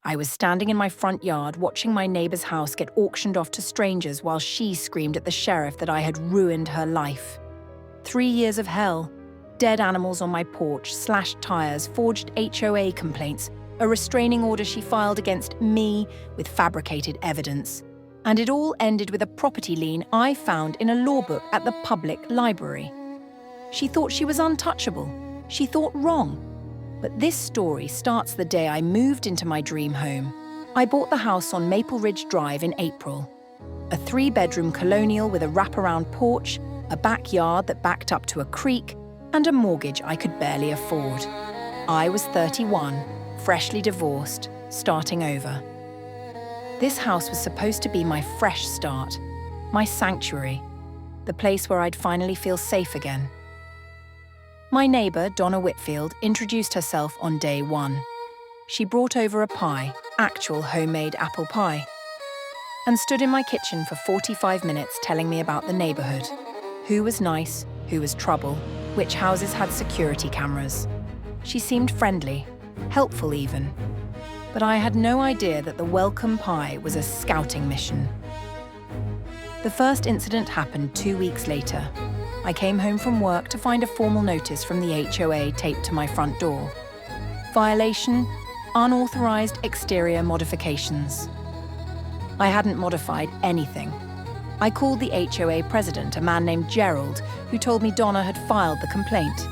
I was standing in my front yard watching my neighbor's house get auctioned off to strangers while she screamed at the sheriff that I had ruined her life. 3 years of hell, dead animals on my porch, slashed tires, forged HOA complaints, a restraining order she filed against me with fabricated evidence. And it all ended with a property lien I found in a law book at the public library. She thought she was untouchable. She thought wrong. But this story starts the day I moved into my dream home. I bought the house on Maple Ridge Drive in April. A 3-bedroom colonial with a wraparound porch, a backyard that backed up to a creek, and a mortgage I could barely afford. I was 31, freshly divorced, starting over. This house was supposed to be my fresh start, my sanctuary, the place where I'd finally feel safe again. My neighbour, Donna Whitfield, introduced herself on day 1. She brought over a pie, actual homemade apple pie, and stood in my kitchen for 45 minutes telling me about the neighbourhood. Who was nice, who was trouble, which houses had security cameras. She seemed friendly, helpful even. But I had no idea that the welcome pie was a scouting mission. The first incident happened 2 weeks later. I came home from work to find a formal notice from the HOA taped to my front door. Violation, unauthorized exterior modifications. I hadn't modified anything. I called the HOA president, a man named Gerald, who told me Donna had filed the complaint.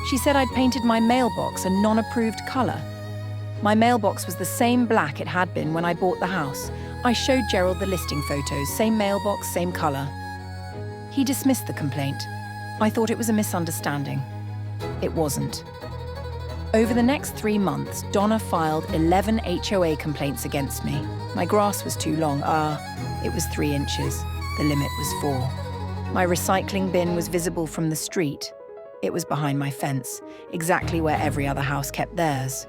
She said I'd painted my mailbox a non-approved color. My mailbox was the same black it had been when I bought the house. I showed Gerald the listing photos, same mailbox, same color. He dismissed the complaint. I thought it was a misunderstanding. It wasn't. Over the next 3 months, Donna filed 11 HOA complaints against me. My grass was too long. It was 3 inches. The limit was 4. My recycling bin was visible from the street. It was behind my fence, exactly where every other house kept theirs.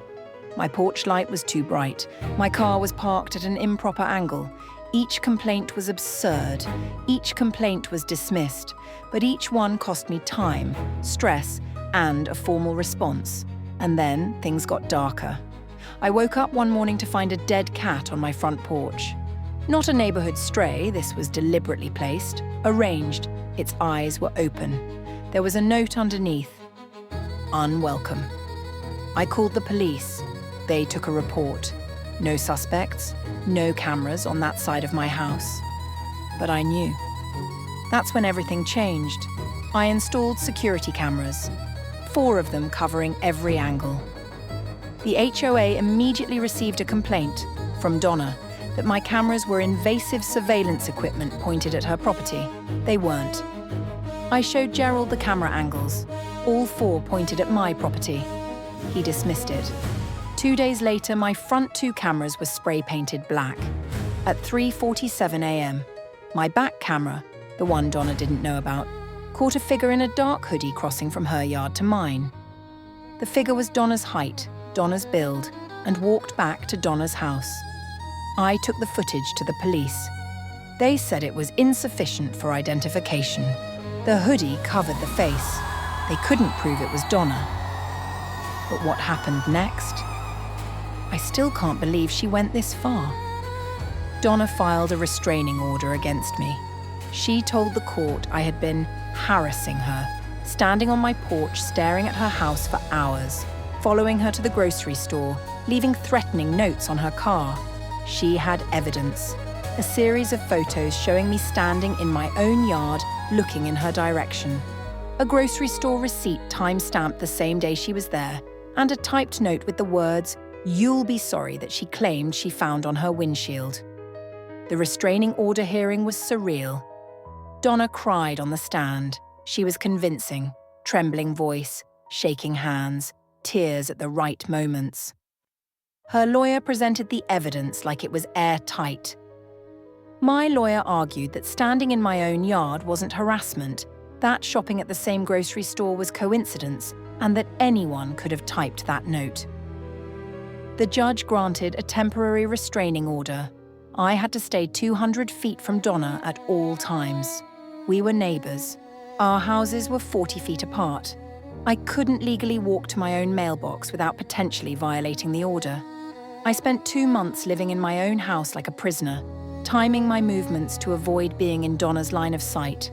My porch light was too bright. My car was parked at an improper angle. Each complaint was absurd. Each complaint was dismissed, but each one cost me time, stress, and a formal response. And then things got darker. I woke up one morning to find a dead cat on my front porch. Not a neighborhood stray, this was deliberately placed, arranged. Its eyes were open. There was a note underneath. Unwelcome. I called the police. They took a report. No suspects, no cameras on that side of my house. But I knew. That's when everything changed. I installed security cameras, 4 of them covering every angle. The HOA immediately received a complaint from Donna that my cameras were invasive surveillance equipment pointed at her property. They weren't. I showed Gerald the camera angles. All 4 pointed at my property. He dismissed it. 2 days later, my front 2 cameras were spray-painted black. At 3:47 a.m., my back camera, the one Donna didn't know about, caught a figure in a dark hoodie crossing from her yard to mine. The figure was Donna's height, Donna's build, and walked back to Donna's house. I took the footage to the police. They said it was insufficient for identification. The hoodie covered the face. They couldn't prove it was Donna. But what happened next? I still can't believe she went this far. Donna filed a restraining order against me. She told the court I had been harassing her, standing on my porch staring at her house for hours, following her to the grocery store, leaving threatening notes on her car. She had evidence, a series of photos showing me standing in my own yard, looking in her direction. A grocery store receipt time-stamped the same day she was there, and a typed note with the words, "You'll be sorry," that she claimed she found on her windshield. The restraining order hearing was surreal. Donna cried on the stand. She was convincing, trembling voice, shaking hands, tears at the right moments. Her lawyer presented the evidence like it was airtight. My lawyer argued that standing in my own yard wasn't harassment, that shopping at the same grocery store was coincidence, and that anyone could have typed that note. The judge granted a temporary restraining order. I had to stay 200 feet from Donna at all times. We were neighbors. Our houses were 40 feet apart. I couldn't legally walk to my own mailbox without potentially violating the order. I spent 2 months living in my own house like a prisoner, timing my movements to avoid being in Donna's line of sight.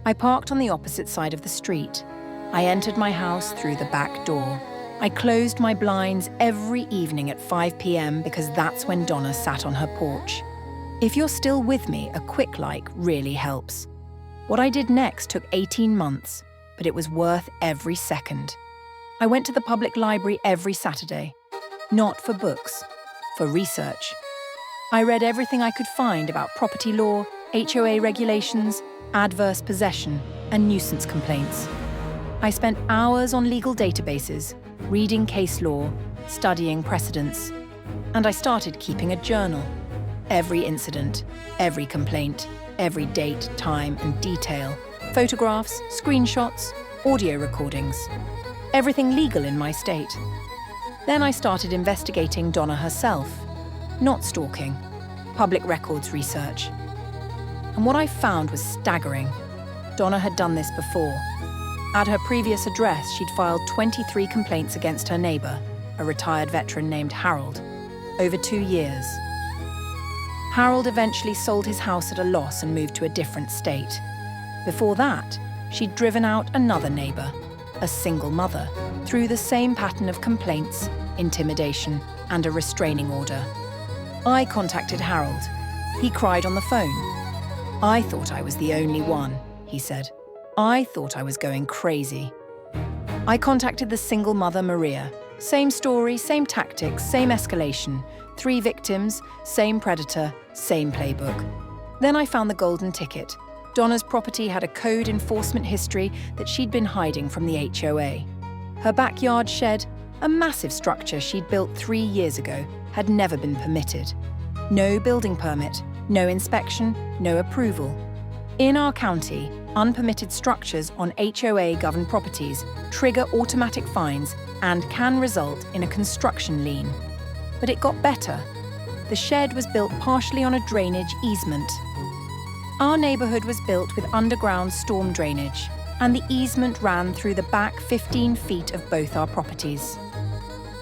I parked on the opposite side of the street. I entered my house through the back door. I closed my blinds every evening at 5 p.m. because that's when Donna sat on her porch. If you're still with me, a quick like really helps. What I did next took 18 months, but it was worth every second. I went to the public library every Saturday. Not for books, for research. I read everything I could find about property law, HOA regulations, adverse possession, and nuisance complaints. I spent hours on legal databases, reading case law, studying precedents, and I started keeping a journal. Every incident, every complaint, every date, time, and detail, photographs, screenshots, audio recordings, everything legal in my state. Then I started investigating Donna herself, not stalking, public records research. And what I found was staggering. Donna had done this before. At her previous address, she'd filed 23 complaints against her neighbour, a retired veteran named Harold, over 2 years. Harold eventually sold his house at a loss and moved to a different state. Before that, she'd driven out another neighbour, a single mother, through the same pattern of complaints, intimidation, and a restraining order. I contacted Harold. He cried on the phone. "I thought I was the only one," he said. "I thought I was going crazy." I contacted the single mother, Maria. Same story, same tactics, same escalation. 3 victims, same predator, same playbook. Then I found the golden ticket. Donna's property had a code enforcement history that she'd been hiding from the HOA. Her backyard shed, a massive structure she'd built 3 years ago, had never been permitted. No building permit, no inspection, no approval. In our county, unpermitted structures on HOA-governed properties trigger automatic fines and can result in a construction lien. But it got better. The shed was built partially on a drainage easement. Our neighbourhood was built with underground storm drainage, and the easement ran through the back 15 feet of both our properties.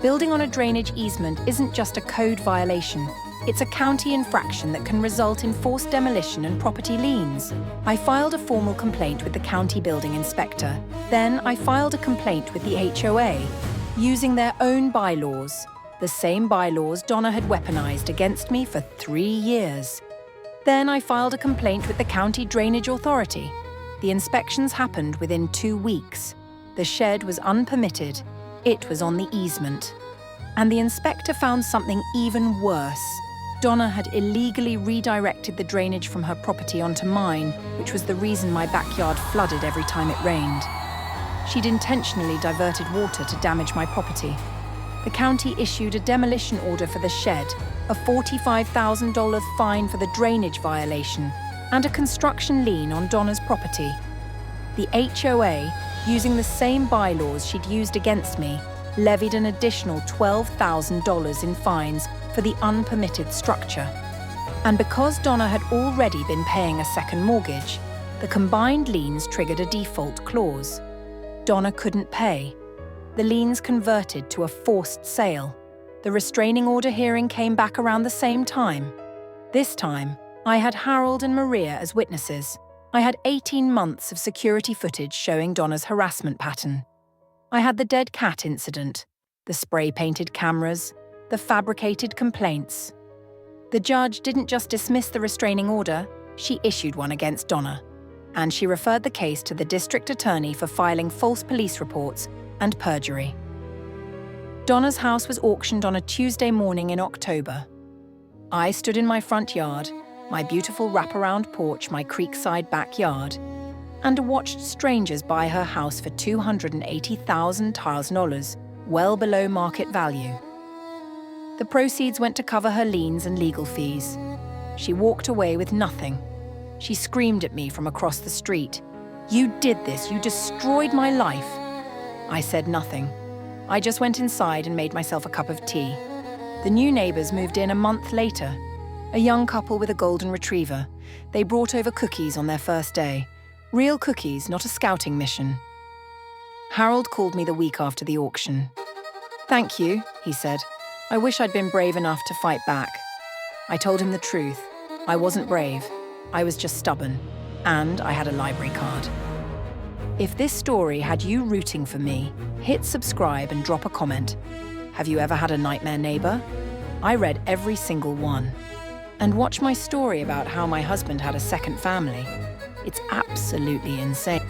Building on a drainage easement isn't just a code violation. It's a county infraction that can result in forced demolition and property liens. I filed a formal complaint with the county building inspector. Then I filed a complaint with the HOA, using their own bylaws, the same bylaws Donna had weaponized against me for 3 years. Then I filed a complaint with the county drainage authority. The inspections happened within 2 weeks. The shed was unpermitted. It was on the easement. And the inspector found something even worse. Donna had illegally redirected the drainage from her property onto mine, which was the reason my backyard flooded every time it rained. She'd intentionally diverted water to damage my property. The county issued a demolition order for the shed, a $45,000 fine for the drainage violation, and a construction lien on Donna's property. The HOA, using the same bylaws she'd used against me, levied an additional $12,000 in fines for the unpermitted structure. And because Donna had already been paying a second mortgage, the combined liens triggered a default clause. Donna couldn't pay. The liens converted to a forced sale. The restraining order hearing came back around the same time. This time, I had Harold and Maria as witnesses. I had 18 months of security footage showing Donna's harassment pattern. I had the dead cat incident, the spray-painted cameras, the fabricated complaints. The judge didn't just dismiss the restraining order, she issued one against Donna. And she referred the case to the district attorney for filing false police reports and perjury. Donna's house was auctioned on a Tuesday morning in October. I stood in my front yard, my beautiful wraparound porch, my creekside backyard, and watched strangers buy her house for $280,000, well below market value. The proceeds went to cover her liens and legal fees. She walked away with nothing. She screamed at me from across the street. "You did this, you destroyed my life." I said nothing. I just went inside and made myself a cup of tea. The new neighbours moved in a month later. A young couple with a golden retriever. They brought over cookies on their first day. Real cookies, not a scouting mission. Harold called me the week after the auction. "Thank you," he said. I wish I'd been brave enough to fight back. I told him the truth. I wasn't brave. I was just stubborn. And I had a library card. If this story had you rooting for me, hit subscribe and drop a comment. Have you ever had a nightmare neighbor? I read every single one. And watch my story about how my husband had a second family. It's absolutely insane.